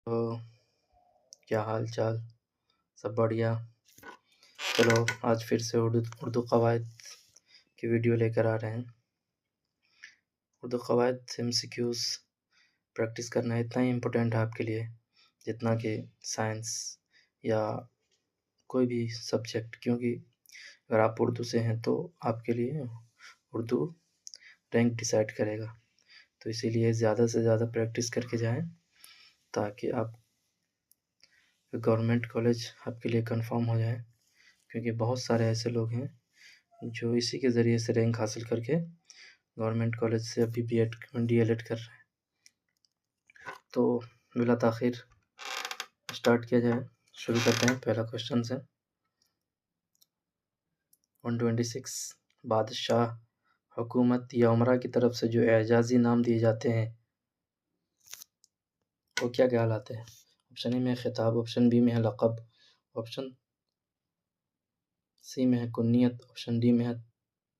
तो क्या हाल चाल? सब बढ़िया। चलो आज फिर से उर्दू कवायद की वीडियो लेकर आ रहे हैं। उर्दू कवायद MCQs प्रैक्टिस करना इतना ही इम्पोर्टेंट है आपके लिए जितना कि साइंस या कोई भी सब्जेक्ट, क्योंकि अगर आप उर्दू से हैं तो आपके लिए उर्दू रैंक डिसाइड करेगा। तो इसीलिए ज़्यादा से ज़्यादा प्रैक्टिस करके जाएं ताकि आप गवर्नमेंट कॉलेज आपके लिए कंफर्म हो जाए, क्योंकि बहुत सारे ऐसे लोग हैं जो इसी के ज़रिए से रैंक हासिल करके गवर्नमेंट कॉलेज से अभी B.Ed DLed कर रहे हैं। तो बिला ताख़ीर स्टार्ट किया जाए, शुरू करते हैं। पहला क्वेश्चन से 126 बादशाह, हुकूमत या उमरा की तरफ से जो एजाज़ी नाम दिए जाते हैं वो क्या कहलाते हैं? ऑप्शन ए में है खिताब, ऑप्शन बी में है लक़ब, ऑप्शन सी में है कुन्नियत, ऑप्शन डी में है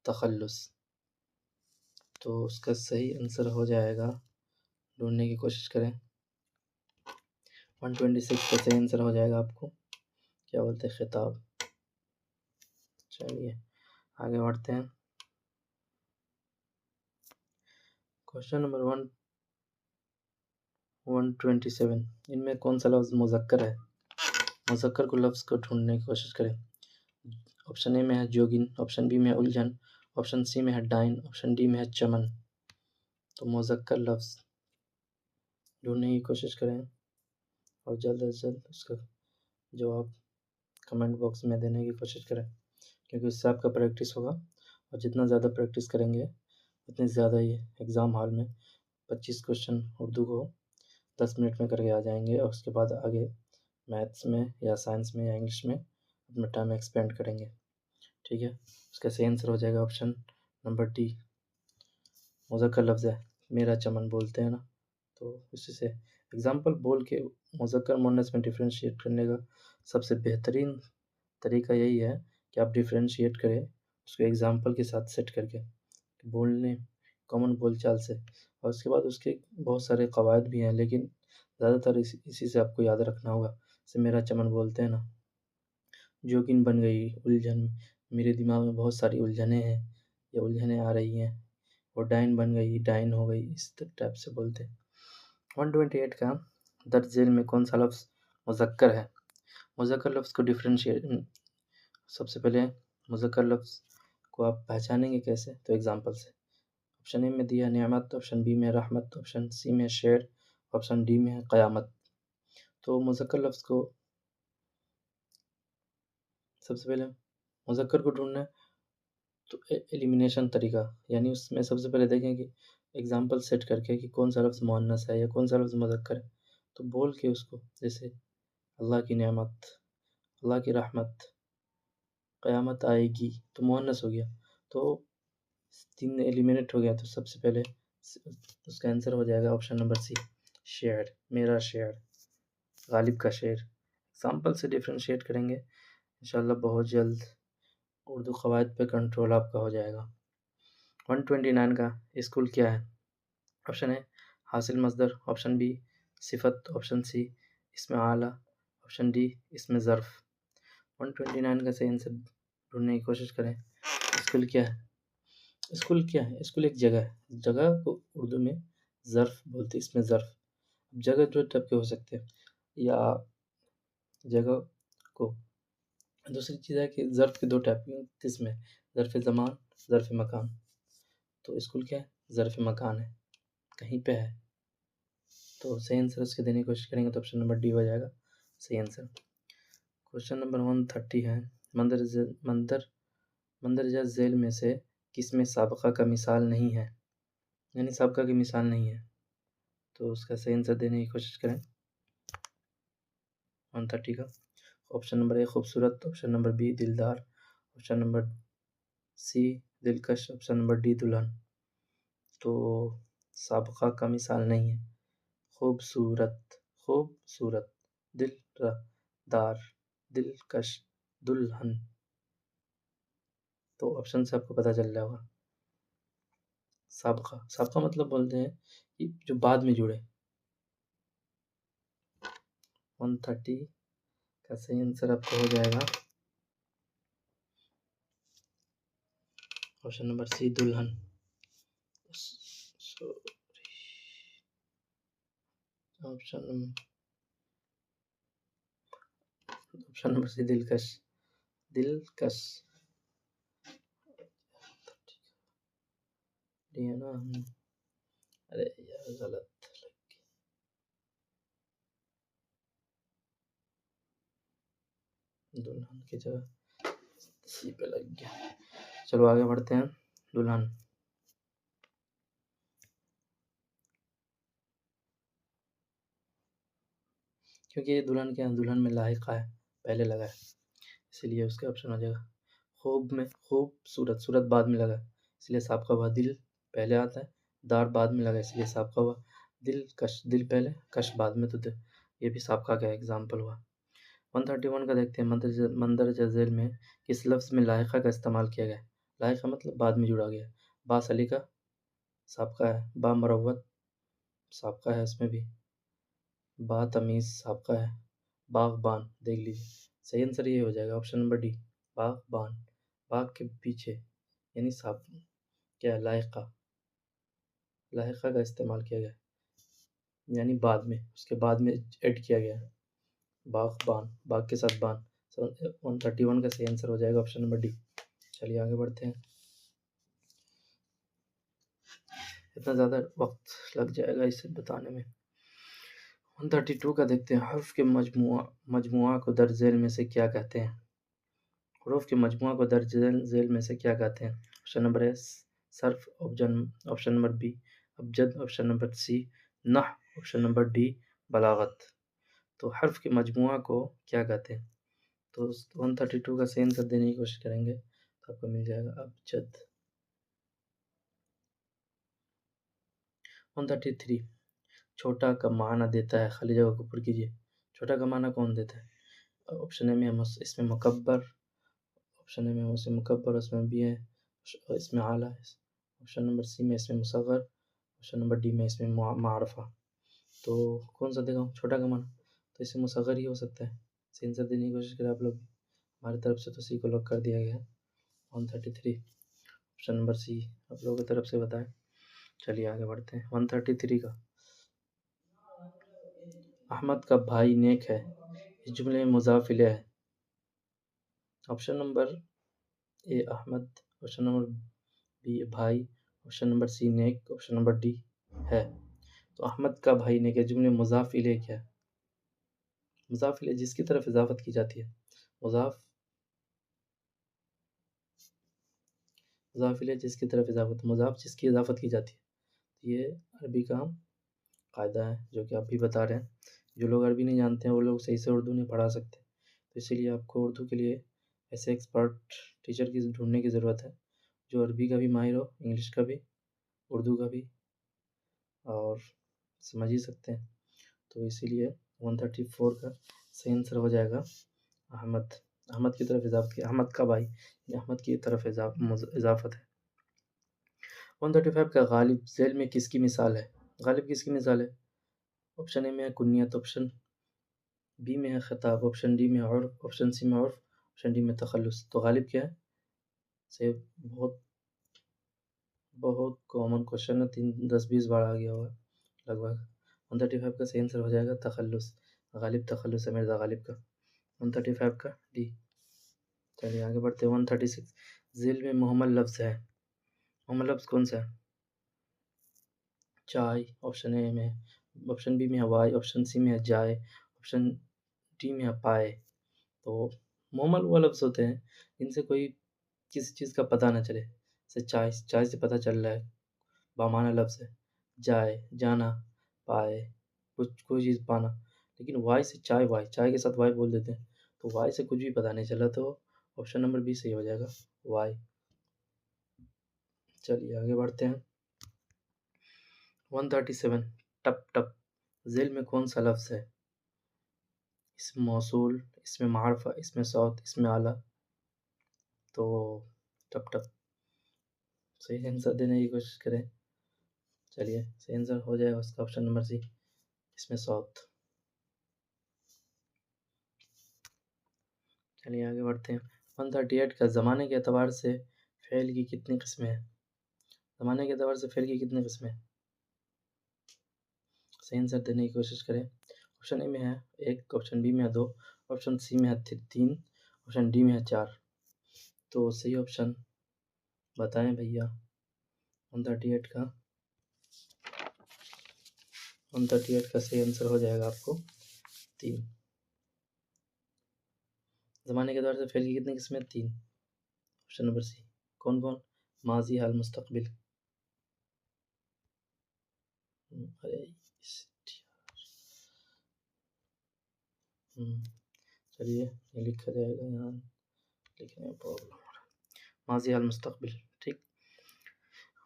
तखल्लुस। तो उसका सही आंसर हो जाएगा, ढूंढने की कोशिश करें। 126 का सही आंसर हो जाएगा आपको क्या बोलते हैं, खिताब। चलिए आगे बढ़ते हैं। क्वेश्चन नंबर 127, इनमें कौन सा लफ्ज़ मुज़क्कर है? मुज़क्कर को लफ्ज़ को ढूंढने की कोशिश करें। ऑप्शन ए में है जोगिन, ऑप्शन बी में है उलझन, ऑप्शन सी में है डाइन, ऑप्शन डी में है चमन। तो मुज़क्कर लफ्ज़ ढूंढने की कोशिश करें और जल्द से जल्द उसका जवाब कमेंट बॉक्स में देने की कोशिश करें, क्योंकि उससे आपका प्रैक्टिस होगा और जितना ज़्यादा प्रैक्टिस करेंगे उतनी ज़्यादा ही एग्ज़ाम हॉल में 25 क्वेश्चन उर्दू को 10 मिनट में करके आ जाएंगे और उसके बाद आगे मैथ्स में या साइंस में या इंग्लिश में अपना टाइम एक्सपेंड करेंगे। ठीक है, उसका सही आंसर हो जाएगा ऑप्शन नंबर डी, मुज़क्कर लफ्ज़ है। मेरा चमन बोलते हैं ना, तो इसी से एग्ज़ाम्पल बोल के मुज़क्कर मुअन्नस में डिफ्रेंशिएट करने का सबसे बेहतरीन तरीका यही है कि आप डिफ्रेंशिएट करें उसको एग्ज़ाम्पल के साथ सेट करके, बोलने कॉमन बोलचाल से। और उसके बाद उसके बहुत सारे कवायद भी हैं, लेकिन ज़्यादातर इसी से आपको याद रखना होगा। जैसे मेरा चमन बोलते हैं ना, जोगिन बन गई उलझन, मेरे दिमाग में बहुत सारी उलझनें हैं या उलझनें आ रही हैं। और डाइन बन गई, डाइन हो गई, इस टाइप से बोलते हैं। 128 का दर्ज झेल में कौन सा लफ्ज़ मुज़क्कर है? मुज़क्कर लफ्ज़ को डिफ्रेंशिएट, सबसे पहले मुज़क्कर लफ्ज़ को आप पहचानेंगे कैसे? तो एग्ज़ाम्पल से। ऑप्शन ए में दिया नियामत, ऑप्शन बी में रहमत, ऑप्शन सी में शेर, ऑप्शन डी में है क़यामत। तो मुज़क्कर लफ्ज़ को सबसे पहले मुज़क्कर को ढूंढना है तो एलिमिनेशन तरीका, यानी उसमें सबसे पहले देखें कि एग्ज़ाम्पल सेट करके कि कौन सा लफ्ज़ मुअन्नस है या कौन सा लफ्ज़ मुज़क्कर है, तो बोल के उसको, जैसे अल्लाह की नियामत, अल्लाह की रहमत, क़यामत आएगी, तो मुअन्नस हो गया। तो 3 एलिमिनेट हो गया, तो सबसे पहले उसका आंसर हो जाएगा ऑप्शन नंबर सी, शेर, मेरा शेर, गालिब का शेर। एग्ज़ाम्पल से डिफ्रेंशिएट करेंगे इंशाअल्लाह बहुत जल्द उर्दू क़वायद पे कंट्रोल आपका हो जाएगा। 129 का स्कूल क्या है? ऑप्शन ए हासिल मसदर, ऑप्शन बी सिफ़त, ऑप्शन सी इसमें आला, ऑप्शन डी इसमें ज़र्फ़। 129 का सही आंसर ढूंढने की कोशिश करें। स्कूल क्या है? स्कूल क्या है? स्कूल एक जगह है, जगह को उर्दू में ज़र्फ़ बोलते हैं, इसमें ज़र्फ़। जगह 2 टाइप के हो सकते हैं, या जगह को, दूसरी चीज़ है कि ज़र्फ़ के 2 टाइप की किस्में, ज़र्फ़ ज़मान, ज़र्फ़ मकान। तो स्कूल क्या है? ज़र्फ़ मकान है, कहीं पे है। तो सही आंसर उसके देने की कोशिश करेंगे तो ऑप्शन नंबर डी हो जाएगा सही आंसर। क्वेश्चन नंबर 130 है, मंदरजा झेल में से किसमें साबक़ा का मिसाल नहीं है, यानी साबक़ा की मिसाल नहीं है। तो उसका सही आंसर देने की कोशिश करें 130 का। ऑप्शन नंबर ए खूबसूरत, ऑप्शन नंबर बी दिलदार, ऑप्शन नंबर सी दिलकश, ऑप्शन नंबर डी दुल्हन। तो साबक़ा का मिसाल नहीं है, खूबसूरत, खूबसूरत, दिलदार, दिलकश, दुल्हन। तो ऑप्शन से आपको पता चल रहा होगा। साबक़ा, साबक़ा मतलब बोलते हैं कि जो बाद में जुड़े, 130 का सही आंसर आपका हो जाएगा ऑप्शन नंबर सी, दुल्हन। ऑप्शन नंबर सी, दिलकश। दिलकश है ना। अरे यार गलत, दुल्हन की जगह सी पे लग गया। चलो आगे बढ़ते हैं। दुल्हन, क्योंकि ये दुल्हन क्या है, दुल्हन में लाहिका है, पहले लगा है, इसीलिए उसका ऑप्शन हो जाएगा। खूब में खूबसूरत, सूरत बाद में लगा है, इसलिए साबका हुआ। दिल पहले आता है, दार बाद में लगा, इसलिए साबका हुआ। दिल कश, दिल पहले, कश बाद में, तो ये भी साबका का एग्जाम्पल हुआ। 131 का देखते हैं। मंदरजा झेल में किस लफ्ज़ में लाहिका का इस्तेमाल किया गया है? लाहिका मतलब बाद में जुड़ा गया। बा सलीका साबका है, बा मरवत साबका है, इसमें भी बा तमीज़ साबका है, बागबान देख लीजिए। सही आंसर ये हो जाएगा ऑप्शन नंबर डी, बागबान। बाग के पीछे यानी साब क्या है, लाहिका। लाहिका का इस्तेमाल किया गया यानी बाद में, उसके बाद में ऐड किया गया है। बागबान, बाग के साथ बान। 131 का सही आंसर हो जाएगा ऑप्शन नंबर डी। चलिए आगे बढ़ते हैं, इतना ज़्यादा वक्त लग जाएगा इसे बताने में। 132 का देखते हैं। हर्फ के मजमुआ को दर्ज झेल में से क्या कहते हैं? हरूफ के मजमुआ को दर्ज झेल में से क्या कहते हैं? ऑप्शन नंबर ए सर्फ, ऑप्शन नंबर बी अबजद, ऑप्शन नंबर सी नह, ऑप्शन नंबर डी बलागत। तो हर्फ के मजमुआ को क्या कहते हैं? तो 132 का सही आंसर देने की कोशिश करेंगे तो आपको मिल जाएगा अबजद। 133 छोटा का माना देता है, खाली जगह को पूरी कीजिए। छोटा का माना कौन देता है? ऑप्शन ए में इसमें मुकब्बर, ऑप्शन ए में उसमें मुकब्बर, उसमें बी है इसमें आला है, ऑप्शन नंबर सी में इसमें मुसग़र, ऑप्शन नंबर डी में इसमें मारफा। तो कौन सा देगा छोटा का माना? तो इसमें मुसग़र ही हो सकता है। सही आंसर देने की कोशिश करें आप लोग, हमारी तरफ से तो सी को लॉक कर दिया गया है। 133 ऑप्शन नंबर सी आप लोगों की तरफ से बताएं। चलिए आगे बढ़ते हैं। 133 का, अहमद का भाई नेक है, इस जुमले में मुज़ाफ़ इलैह है। Option number A Ahmad, option number B भाई, ऑप्शन नंबर सी नेक, ऑप्शन नंबर डी है। तो अहमद का भाई नेक है, जुमले मुज़ाफ़ इलैह क्या है? मुज़ाफ़ इलैह जिसकी तरफ इजाफत की जाती है, मुज़ाफ़ इलैह जिसकी तरफ इजाफत, मुज़ाफ़ जिसकी इजाफत की जाती है। ये अरबी का कायदा है जो कि आप भी बता रहे हैं। जो लोग अरबी नहीं जानते हैं वो लोग सही से उर्दू नहीं पढ़ा सकते, तो इसीलिए आपको उर्दू के लिए ऐसे एक्सपर्ट टीचर की ढूंढने की ज़रूरत है जो अरबी का भी माहिर हो, इंग्लिश का भी, उर्दू का भी, और समझ ही सकते हैं। तो इसीलिए 134 का सही आंसर हो जाएगा अहमद। अहमद की तरफ इजाफत की, अहमद का भाई, अहमद की तरफ इजाफत है। 135 का गालिब झेल में किसकी मिसाल है? गालिब किसकी मिसाल है? ऑप्शन ए में है कुन्नियत, ऑप्शन बी में है खिताब, ऑप्शन डी में उर्फ, ऑप्शन सी में उर्फ, ऑप्शन डी में तखल्लुस। तो गालिब क्या है? से बहुत बहुत कॉमन क्वेश्चन है, 10-20 बार आ गया होगा लगभग। 135 का सही आंसर हो जाएगा तखल्लुस। गालिब तखल्लुस है मिर्ज़ा गालिब का। 135 का डी। चलिए आगे बढ़ते हैं। 136 झेल में मुहम्मल लफ्ज़ है, मुहम्मल लफ्ज़ कौन सा है? चाय, ऑप्शन ए में, ऑप्शन बी में है वाई, ऑप्शन सी में है जाए, ऑप्शन डी में है पाए। तो मुहम्मल वो लफ्ज़ होते हैं जिनसे कोई किसी चीज़ का पता ना चले। जैसे चाय, चाय से पता चल रहा है, बामाना लफ्ज़ है। जाए, जाना, पाए, कुछ कोई चीज़ पाना। लेकिन वाई से चाय, वाई चाय के साथ वाई बोल देते हैं, तो वाई से कुछ भी पता नहीं चला, तो ऑप्शन नंबर बी सही हो जाएगा, वाई। चलिए आगे बढ़ते हैं। 137 टप टप झेल में कौन सा लफ्ज़ है? इसमें मौसूल, इसमें मारफा, इसमें सौत, इसमें आला। तो टप टप सही आंसर देने की कोशिश करें। चलिए सही आंसर हो जाएगा उसका ऑप्शन नंबर सी, इसमें सौत। चलिए आगे बढ़ते हैं। 138 का ज़माने के एतबार से फ़ेल की कितनी किस्में हैं? ज़माने के एतबार से फ़ेल की कितनी किस्में हैं? सही आंसर देने की कोशिश करें। ऑप्शन ए में है 1, ऑप्शन बी में है 2, ऑप्शन सी में है 3, ऑप्शन डी में है 4। तो सही ऑप्शन बताएं भैया। 138 का 138 का सही आंसर हो जाएगा आपको 3। ज़माने के एतबार से फ़ेल की कितनी किस्में? 3। Option number C. कौन कौन? माजी, हाल, मुस्तकबिल। अरे चलिए ये लिखा जाएगा यहाँ, लिखने में प्रॉब्लम हो रहा है। माजी, हाल, मुस्तकबिल। ठीक।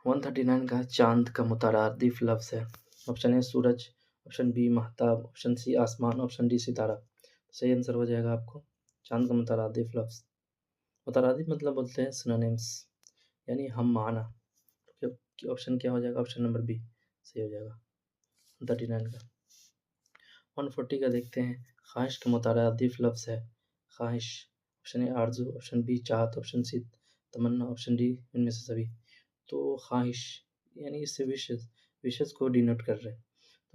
139 का चांद का मुतरादिफ लफ्ज़ है। ऑप्शन ए सूरज, ऑप्शन बी महताब, ऑप्शन सी आसमान, ऑप्शन डी सितारा। सही आंसर हो जाएगा आपको चांद का मुतरादिफ लफ्ज़। मुतरादिफ मतलब बोलते हैं सिनोनिम्स, यानी हम माना। तो ऑप्शन क्या हो जाएगा? ऑप्शन नंबर बी सही हो जाएगा 139 का। 140 का देखते हैं। ख्वाहिश का मुतरादिफ लफ्ज़ है ख्वाहिश। ऑप्शन ए आरज़ू, ऑप्शन बी चाहत, ऑप्शन सी तमन्ना, ऑप्शन डी इनमें से सभी। तो ख्वाहिश यानी इससे विशेष को डिनोट कर रहे हैं,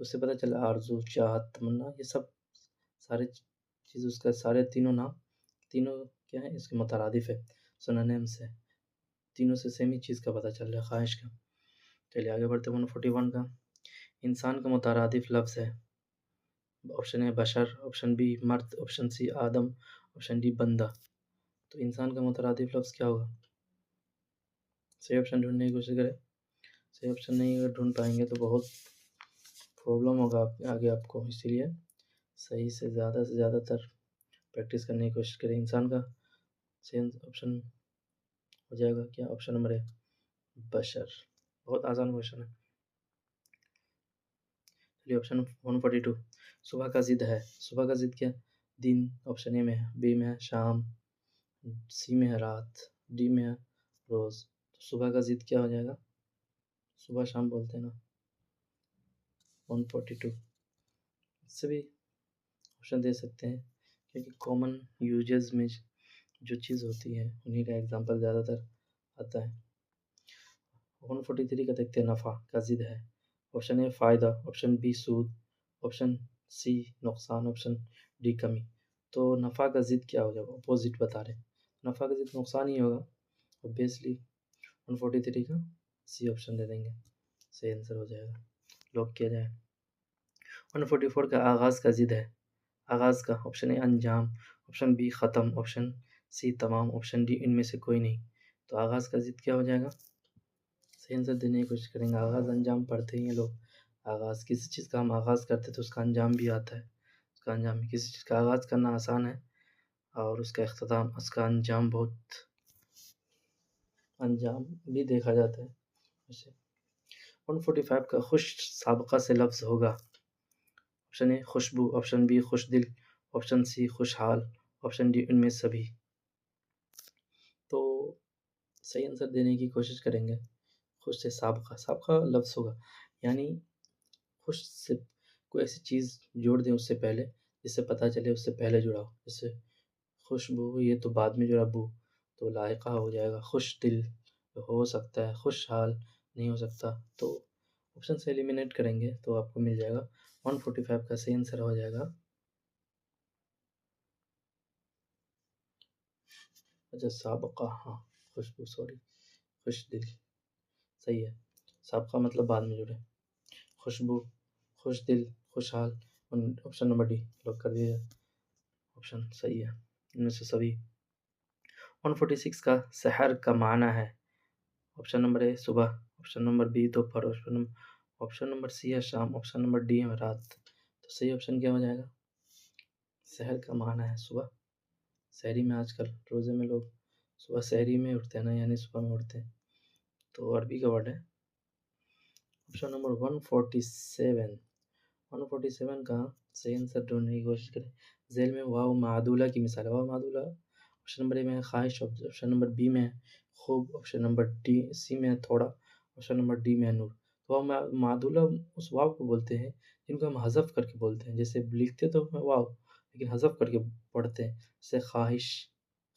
तो उससे पता चला आरज़ू, चाहत, तमन्ना ये सब सारे चीज़ उसका सारे तीनों नाम तीनों क्या है इसके मुतरादिफ है, सिनोनिम्स है। तीनों से सेम ही चीज़ का पता चल रहा है ख्वाहिश का। चलिए आगे बढ़ते हैं। 141 का इंसान का मुतरादिफ लफ्ज़ है। ऑप्शन ए बशर, ऑप्शन बी मर्द, ऑप्शन सी आदम, ऑप्शन डी बंदा। तो इंसान का मुतरादिफ लफ्ज़ क्या होगा? सही ऑप्शन ढूंढने की कोशिश करें। सही ऑप्शन नहीं अगर ढूंढ पाएंगे तो बहुत प्रॉब्लम होगा आगे आपको, इसीलिए सही से ज़्यादातर प्रैक्टिस करने की कोशिश करें। इंसान का सही ऑप्शन हो जाएगा क्या? ऑप्शन नंबर ए बशर। बहुत आसान क्वेश्चन है। चलिए ऑप्शन 142 सुबह का ज़िद है। सुबह का ज़िद क्या? दिन। ऑप्शन ए में है, बी में है शाम, सी में है रात, डी में है रोज़। तो सुबह का ज़िद क्या हो जाएगा? सुबह शाम बोलते हैं ना। 142 इससे भी ऑप्शन दे सकते हैं, क्योंकि कॉमन यूजेस में जो चीज़ होती है उन्हीं का एग्जांपल ज़्यादातर आता है। 143 का देखते हैं। नफ़ा का ज़िद है। ऑप्शन ए फ़ायदा, ऑप्शन बी सूद, ऑप्शन सी नुकसान, ऑप्शन डी कमी। तो नफ़ा का ज़िद क्या हो जाएगा? अपोजिट बता रहे हैं। नफ़ा का ज़िद नुकसान ही होगा ऑब्वियसली। 143 का सी ऑप्शन दे देंगे, सही आंसर हो जाएगा। लॉक किया जाए। 144 का आगाज़ का ज़िद है। आगाज़ का ऑप्शन ए अंजाम, ऑप्शन बी ख़त्म, ऑप्शन सी तमाम, ऑप्शन डी इनमें से कोई नहीं। तो आगाज़ का ज़िद क्या हो जाएगा? सही आंसर देने की कोशिश करेंगे। आगाज़ अंजाम पढ़ते ही हैं लोग। आगाज़ किसी चीज़ का हम आगाज़ करते तो उसका अंजाम भी आता है। उसका अंजाम भी किसी चीज़ का आगाज़ करना आसान है और उसका इख्तिताम उसका अंजाम बहुत अंजाम भी देखा जाता है वैसे। 145 का खुश साबक़ा से लफ्ज़ होगा। ऑप्शन ए खुशबू, ऑप्शन बी खुशदिल, ऑप्शन सी खुशहाल, ऑप्शन डी इनमें सभी। तो सही आंसर देने की कोशिश करेंगे। खुश से साबक़ा लफ्ज़ होगा, यानी खुश से कोई ऐसी चीज़ जोड़ दें उससे पहले, जिससे पता चले उससे पहले जुड़ा हो। जैसे खुशबू ये तो बाद में जुड़ा, बू तो लायक़ा हो जाएगा। खुश दिल हो सकता है, खुशहाल नहीं हो सकता। तो ऑप्शन से एलिमिनेट करेंगे तो आपको मिल जाएगा 145 का सही आंसर हो जाएगा। अच्छा साबक़ा, हाँ खुशबू सॉरी खुश दिल सही है। साबक़ा मतलब बाद में जुड़े। खुशबू, खुश दिल, खुशहाल। ऑप्शन नंबर डी लॉक कर दिया जाए। ऑप्शन सही है इनमें से सभी। 146 का सहर का माना है। ऑप्शन नंबर ए सुबह, ऑप्शन नंबर बी दोपहर, ऑप्शन नंबर सी है शाम, ऑप्शन नंबर डी है रात। तो सही ऑप्शन क्या हो जाएगा? सहर का माना है सुबह। शहरी में आजकल रोज़े में लोग सुबह शहरी में उठते हैं ना, यानी सुबह में उठते हैं, तो अरबी का वर्ड है। ऑप्शन नंबर 147 का सही आंसर ढूंढने की कोशिश करें। झेल में वाव मादूला की मिसाल है। वाव मादूला ऑप्शन नंबर ए में है ख्वाहिश, ऑप्शन नंबर बी में है खूब, ऑप्शन नंबर डी सी में है थोड़ा, ऑप्शन नंबर डी में है नूर। तो वाव मादूला उस वाव को बोलते हैं जिनको हम हज़फ करके बोलते हैं। जैसे लिखते तो हैं वाव, लेकिन हज़फ करके पढ़ते हैं। जैसे ख्वाहिश,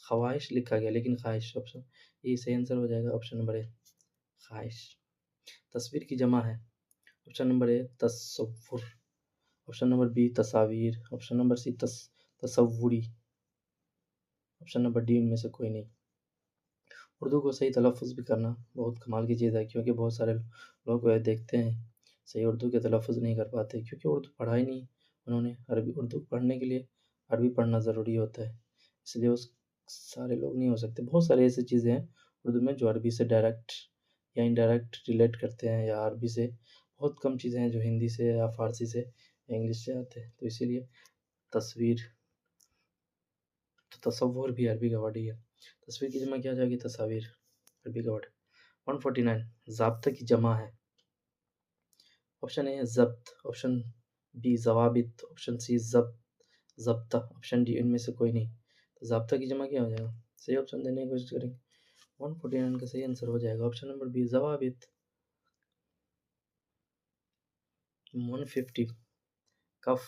ख्वाहिश लिखा गया लेकिन ख्वाहिश ऑप्शन ये सही आंसर हो जाएगा। ऑप्शन नंबर ए ख्वाहिश। तस्वीर की जमा है। ऑप्शन नंबर ए तसव्वुर। ऑप्शन नंबर बी तस्वीर। ऑप्शन नंबर सी तसव्वुरी। ऑप्शन नंबर डी इनमें से कोई नहीं। उर्दू को सही तलफ़ुज़ भी करना बहुत कमाल की चीज़ है, क्योंकि बहुत सारे लोग वह देखते हैं सही उर्दू के तलफ़ुज़ नहीं कर पाते, क्योंकि उर्दू पढ़ा ही नहीं उन्होंने। अरबी उर्दू पढ़ने के लिए अरबी पढ़ना ज़रूरी होता है, इसलिए उस सारे लोग नहीं हो सकते। बहुत सारी ऐसी चीज़ें हैं उर्दू में जो अरबी से डायरेक्ट या इनडायरेक्ट रिलेट करते हैं, या अरबी से बहुत कम चीज़ें हैं जो हिंदी से या फ़ारसी से या इंग्लिश से आते हैं। तो इसीलिए तस्वीर, तो तसव्वुर भी अरबी का वर्ड ही है। तस्वीर की जमा क्या हो जाएगी? तस्वीर, अरबी का वर्ड। 149 ज़ाब्ता की जमा है। ऑप्शन ए ज़ब्त, ऑप्शन बी ज़वाबित, ऑप्शन सी ज़ब्ता, ऑप्शन डी इनमें से कोई नहीं। तो ज़ाब्ता की जमा क्या हो जाएगा? सही ऑप्शन देने की कोशिश करेंगे। 149 का सही आंसर हो जाएगा ऑप्शन नंबर बी ज़वाबित। 150 कफ।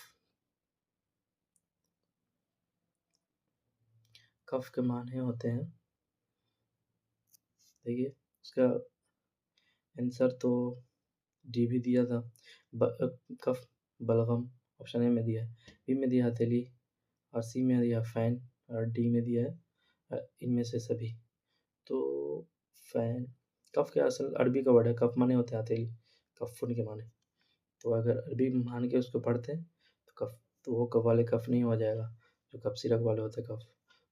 कफ के माने होते हैं, देखिए उसका आंसर तो डी भी दिया था, कफ बलगम ऑप्शन ए में दिया है, बी में दिया हथेली, और सी में दिया फ़ैन, और डी में दिया है इनमें से सभी। तो फ़ैन, कफ क्या असल अरबी का वर्ड है, कफ माने होते हैं हथेली, कफ़ुन के माने। तो अगर अरबी मान के उसको पढ़ते हैं तो कफ, तो वो कफ वाले कफ नहीं हो जाएगा जो कफ सिरक वाले होते हैं कफ।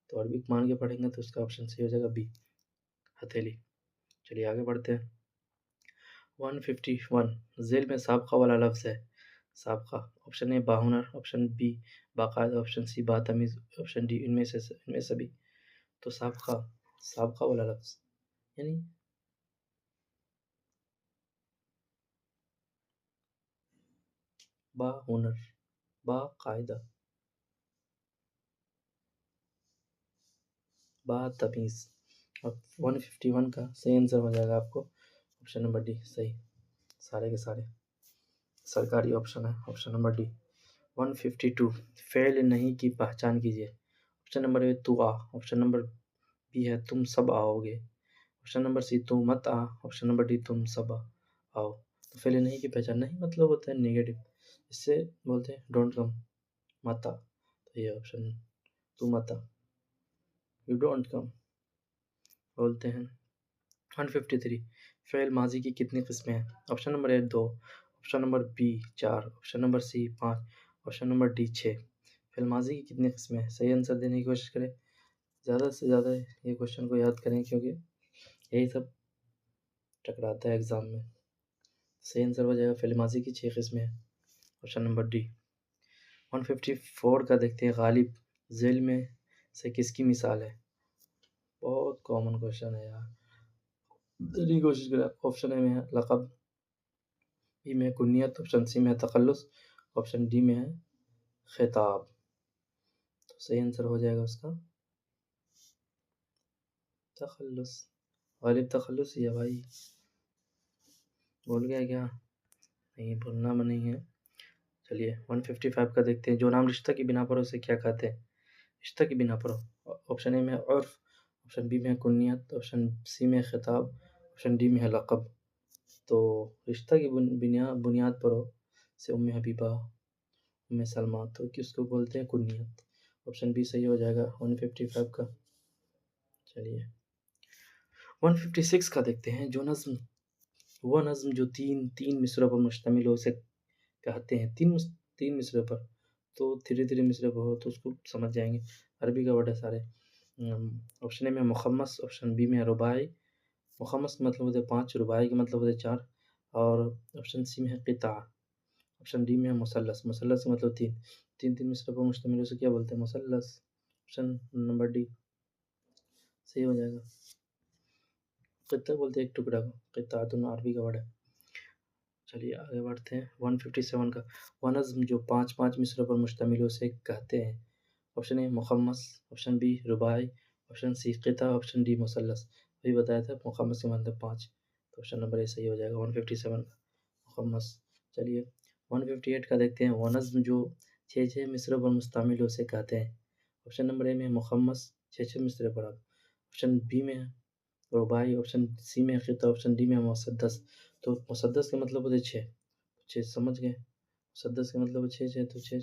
तो अरबी मान के पढ़ेंगे तो उसका ऑप्शन सही हो जाएगा बी हथेली। चलिए आगे बढ़ते हैं। 151 ज़ेल में साबक़ा वाला लफ्ज़ है। साबक़ा, ऑप्शन ए बाहुनर, ऑप्शन बी बाकायदा, ऑप्शन सी बातमीज़, ऑप्शन डी इनमें सभी। तो साबक़ा, साबक़ा वाला लफ्ज़ यानी बाहुनर, बाकायदा, बातमीज़। अब 151 का सही आंसर हो जाएगा आपको ऑप्शन नंबर डी सही। सारे के सारे सरकारी ऑप्शन है, ऑप्शन नंबर डी। 152 फ़ेल नहीं की पहचान कीजिए। ऑप्शन नंबर ए तू आ, ऑप्शन नंबर बी है तुम सब आओगे, ऑप्शन नंबर सी तुम मत आ, ऑप्शन नंबर डी तुम सब आओ। तो फ़ेल नहीं की पहचान, नहीं मतलब होता है नेगेटिव, इससे बोलते हैं डोंट कम, मत आ। तो ये ऑप्शन तू मत आ, यू डोंट कम बोलते हैं। 153 फ़ेल माज़ी की कितनी किस्में हैं? Option number A 2, option number B 4, option number C 5, option number D 6। फ़ेल माज़ी की कितनी किस्में हैं? सही आंसर देने की कोशिश करें, ज़्यादा से ज़्यादा ये क्वेश्चन को याद करें, क्योंकि यही सब टकराता है एग्ज़ाम में। सही आंसर हो जाएगा फ़ेल माज़ी की 6 किस्में हैं, ऑप्शन नंबर डी। 154 का देखते हैं, गालिब ज़ेल में से किसकी मिसाल है? बहुत कॉमन क्वेश्चन है यार, देने की कोशिश करें। ऑप्शन ए में है लक़ब, बी में है कुन्नियत, ऑप्शन सी में है तख़ल्लुस, ऑप्शन डी में है ख़िताब। तो सही आंसर हो जाएगा उसका तख़ल्लुस। गालिब तख़ल्लुस ही है भाई, भूल गया क्या? नहीं भूलना नहीं है। चलिए 155 का देखते हैं, जो नाम रिश्ता की बिना पर उसे क्या कहते हैं? रिश्ता की बिना पर ऑप्शन ए में है उर्फ़, ऑप्शन बी में है कुन्नियत, ऑप्शन सी में है ख़िताब, ऑप्शन डी में है लक़ब। तो रिश्ता की बुनियाद पर हो से उम्मे हबीबा, उम्मे सलमा, तो किसको बोलते हैं? कुन्नियत। ऑप्शन बी सही हो जाएगा 155 का। चलिए 156 का देखते हैं, जो नज़्म, वो नज़्म जो तीन मिसरों पर मुश्तमिल हो उसे कहते हैं? तीन मिसरों पर, तो धीरे-धीरे मिसरे पर हो तो उसको समझ जाएँगे। अरबी का वर्ड है सारे। ऑप्शन ए में मुख़म्मस, ऑप्शन बी में है रुबाई, मुख़म्मस का मतलब होता है 5, रुबाई का मतलब होता है 4, और ऑप्शन सी में है क़िता, ऑप्शन डी में है मुसल्लस, मुसल्लस का मतलब 3, 3 मिसरों पर मुश्तमिल उसे क्या बोलते हैं? मुसल्लस। ऑप्शन नंबर डी सही हो जाएगा। क़ित्ता बोलते हैं एक टुकड़ा को, क़ित्तातुन अरबी का वर्ड है। चलिए आगे बढ़ते हैं 157 का, वह नज़्म जो 5 मिसरों पर मुश्तमिल है उसे कहते हैं? ऑप्शन ए मुख़म्मस, ऑप्शन बी रुबाई, ऑप्शन सी क़िता, ऑप्शन डी मुसल्लस। अभी बताया था मुख़म्मस का मतलब 5, तो ऑप्शन नंबर ए सही हो जाएगा 157 का, मुख़म्मस। चलिए 158 का देखते हैं, वह नज़्म जो 6 मिसरों पर मुश्तमिल है उसे कहते हैं? ऑप्शन नंबर ए में मुख़म्मस, छः मिसरे पर आप। ऑप्शन बी में है रुबाई, ऑप्शन सी में है क़िता, ऑप्शन डी में है मुसद्दस। तो मुसद्दस का मतलब होता है छः, छः समझ गए, मुसद्दस का मतलब छः छः, तो छः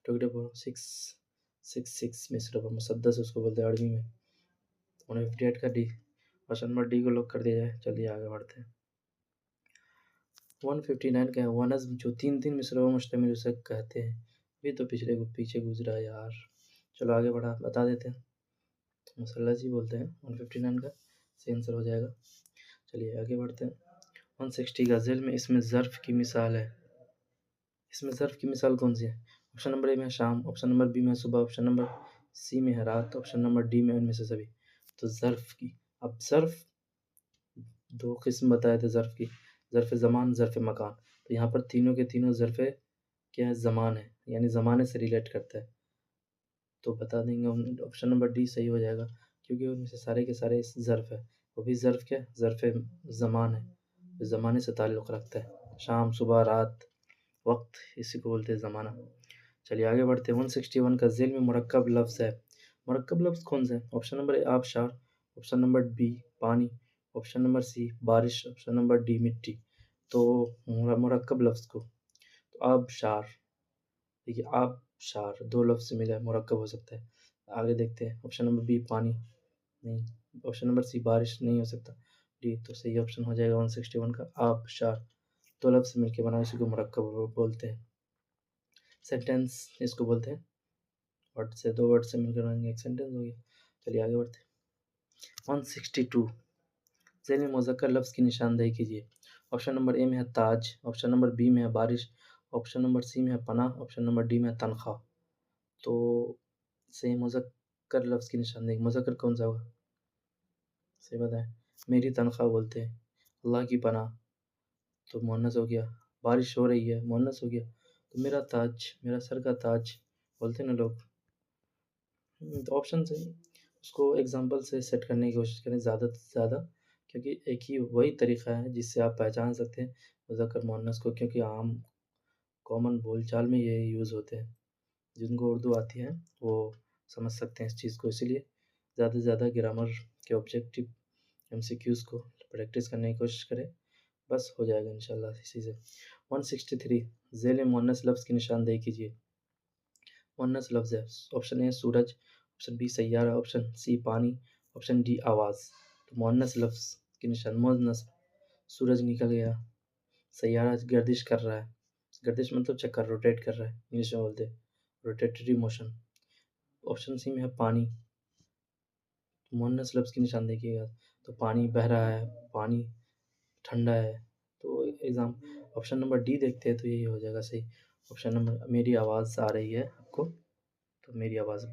टुकड़े पर सिक्स सिक्स सिक्स मिसरे पर मुसद्दस उसको बोलते हैं अरबी में। 158 का डी, ऑप्शन नंबर डी को लॉक कर दिया जाए। चलिए आगे बढ़ते हैं। 159 का है वनज़्म जो तीन तीन मिसरों में मुश्तमिल उसे कहते हैं। ये तो पीछे गुजरा यार, चलो आगे बढ़ा बता देते हैं। मसल्लस ही बोलते हैं 159 का सही आंसर हो जाएगा। चलिए आगे बढ़ते हैं। 160 का ज़िल में इसमें ज़र्फ़ की मिसाल है। इसमें ज़र्फ़ की मिसाल कौन सी है? ऑप्शन नंबर ए में है शाम, ऑप्शन नंबर बी में है सुबह, ऑप्शन नंबर सी में है रात, ऑप्शन नंबर डी में उनमें से सभी। तो ज़र्फ़ की, अब ज़र्फ़ दो किस्म बताए थे ज़र्फ़ की, ज़र्फ़ ज़मान, ज़र्फ़ मकान। तो यहाँ पर तीनों के तीनों ज़र्फ़ क्या है, ज़मान है, यानी ज़माने से रिलेट करता है। तो बता देंगे हम, ऑप्शन नंबर डी सही हो जाएगा, क्योंकि उनमें से सारे के सारे ज़र्फ़ है। वो भी ज़र्फ़ क्या है, ज़र्फ़ ज़मान है, ज़माने से ताल्लुक़ रखता है। शाम, सुबह, रात, वक्त, इसी को बोलते हैं ज़माना। चलिए आगे बढ़ते हैं। 161 का ज़ेल में मुरक्कब लफ्ज़ है। मुरक्कब लफ्ज़ कौन सा है? ऑप्शन नंबर ए आबशार, ऑप्शन नंबर बी पानी, ऑप्शन नंबर सी बारिश, ऑप्शन नंबर डी मिट्टी। तो मुरक्कब लफ्ज़ को तो आबशार, देखिए आबशार दो लफ्ज़ से मिला है, मुरक्कब हो सकता है। आगे देखते हैं। ऑप्शन नंबर बी पानी नहीं, ऑप्शन नंबर सी बारिश नहीं हो सकता, डी तो सही ऑप्शन हो जाएगा 161 का आबशार। दो लफ्ज़ से मिलकर बना इसी को मुरक्कब बोलते हैं। सेंटेंस इसको बोलते हैं, वर्ड से दो वर्ड से मिलकर बनाएंगे एक सेंटेंस हो गया। चलिए आगे बढ़ते हैं। 162 ज़ेल में मुज़क्कर लफ्ज़ की निशानदेही कीजिए। ऑप्शन नंबर ए में है ताज, ऑप्शन नंबर बी में है बारिश, ऑप्शन नंबर सी में है पनाह, ऑप्शन नंबर डी में है तनख्वाह। तो सही मुज़क्कर लफ्ज़ की निशानदेही, मुज़क्कर कौन सा होगा, सही बताएं। मेरी तनख्वाह बोलते हैं, अल्लाह की पनाह तो मुअन्नस हो गया, बारिश हो रही है मुअन्नस हो गया, तो मेरा ताज, मेरा सर का ताज बोलते हैं ना लोग। तो ऑप्शन से उसको एग्जांपल से सेट करने की कोशिश करें ज़्यादा से ज़्यादा, क्योंकि एक ही वही तरीक़ा है जिससे आप पहचान सकते हैं मुज़क्कर मुअन्नस को, क्योंकि आम कॉमन बोलचाल में ये यूज़ होते हैं। जिनको उर्दू आती है वो समझ सकते हैं इस चीज़ को, इसीलिए ज़्यादा से ज़्यादा ग्रामर के ऑब्जेक्टिव एमसीक्यूज़ को प्रैक्टिस करने की कोशिश करें, बस हो जाएगा इंशाल्लाह इसी से। 163 ज़ेल मुअन्नस लफ्ज़ की निशानदेही कीजिए। मुअन्नस लफ्ज़ है, ऑप्शन ए सूरज, ऑप्शन बी सैयारा, ऑप्शन सी पानी, ऑप्शन डी आवाज़। तो मुअन्नस लफ्ज़ की निशान मुअन्नस, सूरज निकल गया, सैयारा गर्दिश कर रहा है, गर्दिश मतलब चक्कर, रोटेट कर रहा है, इंग्लिश में बोलते हैं रोटेटरी मोशन। ऑप्शन सी में है पानी, मुअन्नस लफ्ज़ की निशान देखिएगा, तो पानी बह रहा है, पानी ठंडा है। तो एग्ज़ाम ऑप्शन नंबर डी देखते हैं तो यही हो जाएगा सही। ऑप्शन नंबर, मेरी आवाज़ आ रही है आपको, तो मेरी आवाज़।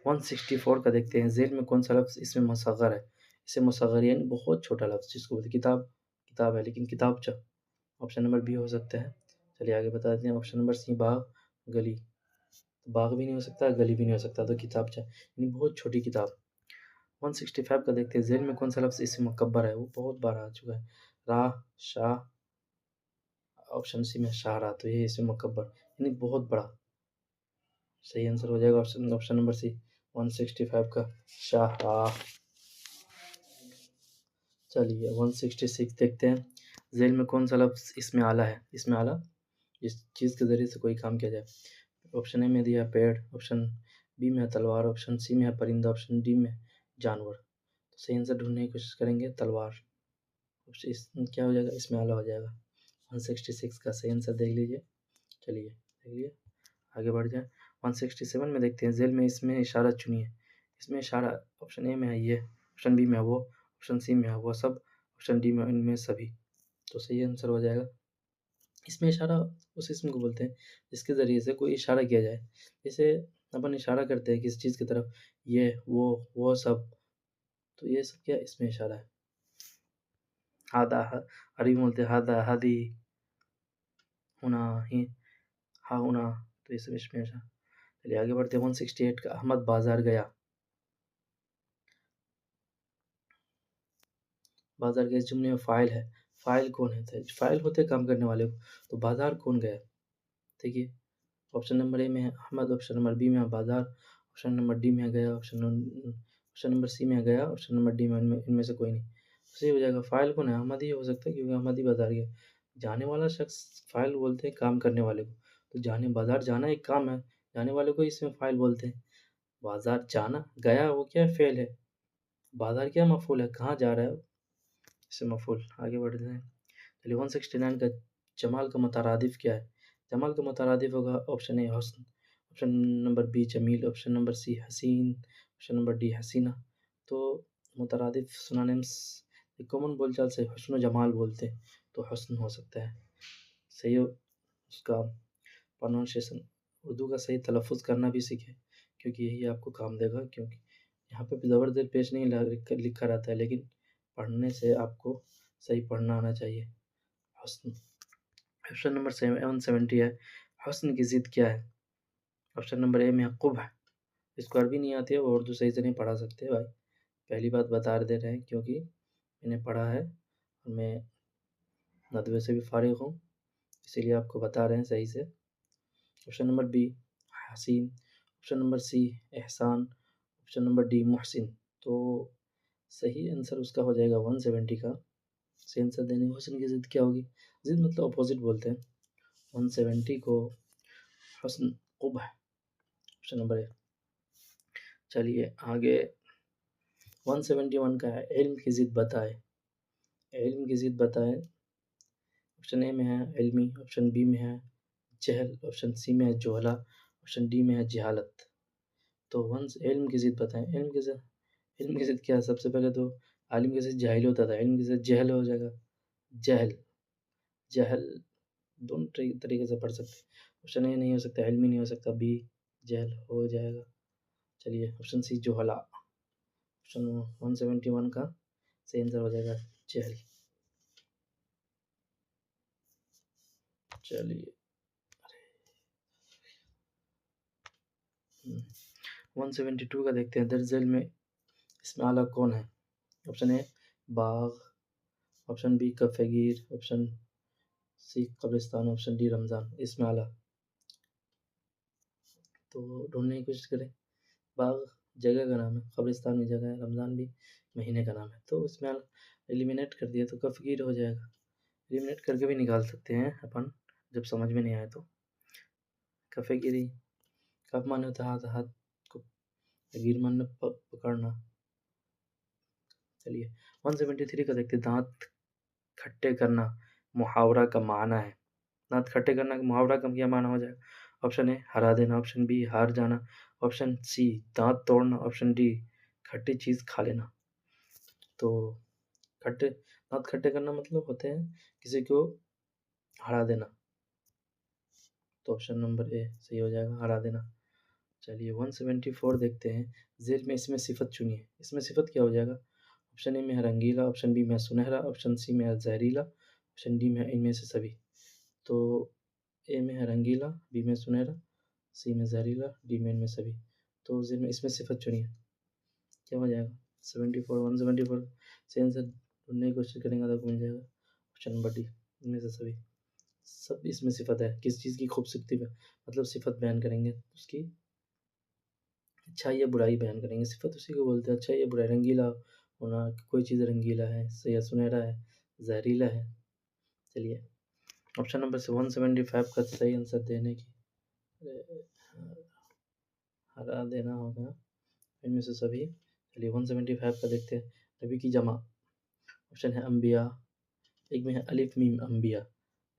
164 का देखते हैं, ज़ेल में कौन सा लफ्ज़ इसमें मुसग़्ग़र है। इसे मुसग़्ग़र यानी बहुत छोटा लफ्ज़ जिसको बोलते हैं, किताब किताब है लेकिन किताबचा, ऑप्शन नंबर बी हो सकता है। चलिए आगे बता देते हैं। ऑप्शन नंबर सी बाग, गली, तो बाग भी नहीं हो सकता, गली भी नहीं हो सकता, तो किताबचा यानी बहुत छोटी किताब। 165 का देखते हैं, ज़ेल में कौन सा लफ्ज़ इससे मुकब्बर है, वो बहुत बार आ चुका है। राह, शाह, ऑप्शन सी में शाहरा, तो ये इससे मुकब्बर यानी बहुत बड़ा, सही आंसर हो जाएगा ऑप्शन ऑप्शन नंबर सी 165 का शाहराह। चलिए 166 देखते हैं, ज़ेल में कौन सा लफ्ज़ इसमें आला है। इसमें आला जिस चीज़ के ज़रिए से कोई काम किया जाए। ऑप्शन ए में दिया है पेड़, ऑप्शन बी में है तलवार, ऑप्शन सी में है परिंदा, ऑप्शन डी में जानवर। तो सही आंसर ढूंढने की कोशिश करेंगे तलवार, इस क्या हो जाएगा, इसमें आला हो जाएगा। 166 का सही आंसर देख लीजिए। चलिए देख लिए आगे बढ़ जाए। 167 में देखते हैं, ज़ेल में इसमें इशारा चुनिए। इसमें इशारा ऑप्शन ए में है ये, ऑप्शन बी में है वो, ऑप्शन सी में है वो सब, ऑप्शन डी में इनमें सभी। तो सही आंसर हो जाएगा। इसमें इशारा उस इसम को बोलते हैं जिसके ज़रिए से कोई इशारा किया जाए। जैसे अपन इशारा करते हैं किसी चीज़ की तरफ, ये वो सब, तो ये सब क्या इसमें इशारा है। हादा अरबी में बोलते हैं हादा हादी, हुना ही हा हुना, तो ये सब इसमें इशारा। चलिए आगे बढ़ते हैं। 168 का अहमद बाज़ार गया। बाज़ार गया इस जुमले में फ़ाइल है, फ़ाइल कौन है, तो फ़ाइल होते हैं काम करने वाले को, तो बाज़ार कौन गया। देखिए ऑप्शन नंबर ए में है अहमद, ऑप्शन नंबर बी में है बाज़ार, ऑप्शन नंबर डी में गया, ऑप्शन नंबर सी में गया, ऑप्शन नंबर डी में इनमें से कोई नहीं। सही हो जाएगा। फ़ाइल कौन है? अहमद ही हो सकता है, क्योंकि अहमद ही बाज़ार गया। जाने वाला शख्स फ़ाइल बोलते हैं काम करने वाले को। तो बाज़ार जाना एक काम है, जाने वाले को इसमें फ़ाइल बोलते हैं। बाज़ार जाना, गया वो क्या है? फ़ेल है। बाज़ार क्या मफ़ऊल है? कहाँ जा रहा है वो? इसमें मफ़ऊल। आगे बढ़ते हैं। चलिए 169 का जमाल का मुतरादिफ़ क्या है? जमाल का मुतरादिफ़ होगा ऑप्शन ए हुस्न, ऑप्शन नंबर बी जमील, ऑप्शन नंबर सी हसीन, ऑप्शन नंबर डी हसीना। तो मुतरादिफ़ सिनोनिम्स कॉमन बोलचाल से हुस्न और जमाल बोलते हैं, तो हुस्न हो सकता है। सही हो उसका प्रोनाउंसिएशन, उर्दू का सही तलफ़्फ़ुज़ करना भी सीखें, क्योंकि यही आपको काम देगा। क्योंकि यहाँ पे ज़बर ज़ेर पेश नहीं लिखा रहता है, लेकिन पढ़ने से आपको सही पढ़ना आना चाहिए। हुस्न। ऑप्शन नंबर 170 है, हुस्न की ज़िद क्या है? ऑप्शन नंबर ए में है क़ुब्ह। इसको अरबी नहीं आती है, वो उर्दू सही से नहीं पढ़ा सकते भाई। पहली बात बता दे रहे हैं, क्योंकि मैंने पढ़ा है और मैं नदवे से भी फ़ारिग़ हूँ, इसीलिए आपको बता रहे हैं सही से। ऑप्शन नंबर बी हसीन, ऑप्शन नंबर सी एहसान, ऑप्शन नंबर डी मुहसिन। तो सही आंसर उसका हो जाएगा 170 का। सही आंसर देने हुस्न की ज़िद क्या होगी? ज़िद मतलब अपोजिट बोलते हैं। 170 को हुस्न क़ुब्ह, ऑप्शन नंबर ए। चलिए आगे 171 का है, इल्म की ज़िद बताएं। इल्म की ज़िद बताएं। ऑप्शन ए में है इल्मी, ऑप्शन बी में है जहल, ऑप्शन सी में है जोहला, ऑप्शन डी में है जहालत। तो इल्म की ज़िद बताएं। इल्म की ज़िद क्या है? सबसे पहले तो आलिम की ज़िद जाहिल होता था, इल्म की ज़िद जहल हो जाएगा। जहल दोनों तरीके से पढ़ सकते हैं। ऑप्शन ए नहीं हो सकता, इल्मी नहीं हो सकता, बी जहल हो जाएगा। चलिए ऑप्शन सी जोहला, ऑप्शन 171 का सही आंसर हो जाएगा जहल। चलिए 172 का देखते हैं। दरअसल में इसमें आला कौन है? ऑप्शन ए बाग, ऑप्शन बी कफ़ेगीर, ऑप्शन सी कब्रिस्तान, ऑप्शन डी रमज़ान। इसमें आला तो ढूंढने की कोशिश करें। बाग जगह का नाम है, कब्रिस्तान भी जगह है, रमज़ान भी महीने का नाम है। तो इसमें एलिमिनेट कर दिया तो कफ़गीर हो जाएगा। एलिमिनेट करके भी निकाल सकते हैं अपन, जब समझ में नहीं आए तो। कफ़ेगिरी, कफ माने होता है हाथ, हाथ को, गिर माने पकड़ना। चलिए 173 का देखते हैं। दांत खट्टे करना मुहावरा का माना है। दांत खट्टे करना का मुहावरा का क्या माना हो जाएगा? ऑप्शन ए हरा देना, ऑप्शन बी हार जाना, ऑप्शन सी दांत तोड़ना, ऑप्शन डी खट्टी चीज़ खा लेना। तो दांत खट्टे करना मतलब होते हैं किसी को हरा देना, तो ऑप्शन नंबर ए सही हो जाएगा, हरा देना। चलिए 174 देखते हैं। ज़ेल में इसमें सिफत चुनिए। इसमें सिफत क्या हो जाएगा? ऑप्शन ए में है रंगीला, ऑप्शन बी में है सुनहरा, ऑप्शन सी में है जहरीला, ऑप्शन डी में है इनमें से सभी। तो ए में है रंगीला, बी में सुनहरा, सी में जहरीला, डी में इनमें सभी। तो ज़ेल में इसमें सिफत चुनिए, क्या हो जाएगा? 174 से आंसर ढूंढने की कोशिश करेंगे तो मिल जाएगा। ऑप्शन नंबर डी इनमें से सभी। सब इसमें सिफत है। किस चीज़ की खूबसूरती पे मतलब सिफत बयान करेंगे, उसकी अच्छाई या बुराई बयान करेंगे। सिफत उसी को बोलते हैं, अच्छाई या बुराई। रंगीला होना, कोई चीज़ रंगीला है या सुनहरा है, जहरीला है। चलिए ऑप्शन नंबर 175 का सही आंसर देने की हरा देना होगा इनमें से सभी। चलिए 175 का देखते हैं। नबी की जमा, ऑप्शन है अम्बिया, एक में है अलिफ मीम अम्बिया,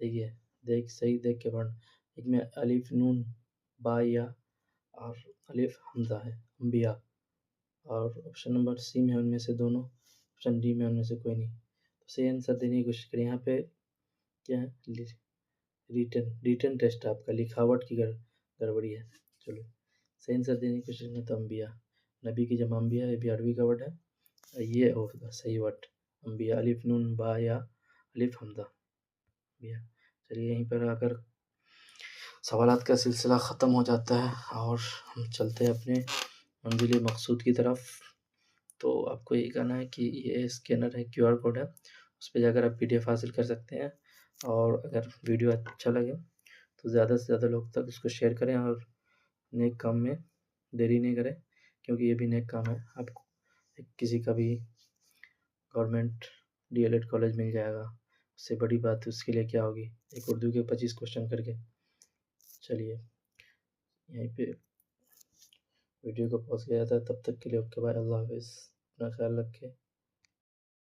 देखिए सही देख के पढ़। एक में अलिफ नून बा या और अलिफ हमजा है अम्बिया। और ऑप्शन नंबर सी में उनमें से दोनों, ऑप्शन डी में उनमें से कोई नहीं। तो सही आंसर देने की कोशिश करें। यहाँ पे क्या है? रिटन टेस्ट है आपका, लिखावट की गड़बड़ी है। चलो सही आंसर देने की कोशिश में तो अम्बिया, नबी की जमा अम्बिया, ये भी अरबी का वर्ड है। ये होगा सही वर्ड अम्बिया, अलिफ नून बा या अलिफ हमजा अम्बिया। चलिए यहीं पर आकर सवालात का सिलसिला ख़त्म हो जाता है और हम चलते हैं अपने मंजिल मकसूद की तरफ। तो आपको यही कहना है कि ये स्कैनर है, क्यूआर कोड है, उस पर जाकर आप पीडीएफ हासिल कर सकते हैं। और अगर वीडियो अच्छा लगे तो ज़्यादा से ज़्यादा लोग तक इसको शेयर करें और नेक काम में देरी नहीं करें, क्योंकि ये भी नेक काम है। आपको किसी का भी गवर्नमेंट डीएलएड कॉलेज मिल जाएगा, उससे बड़ी बात उसके लिए क्या होगी, एक उर्दू के 25 क्वेश्चन करके। चलिए यहीं पे वीडियो को पॉज किया जाता है। तब तक के लिए ओके बाय, अल्लाह हाफिज़, अपना ख्याल रखें।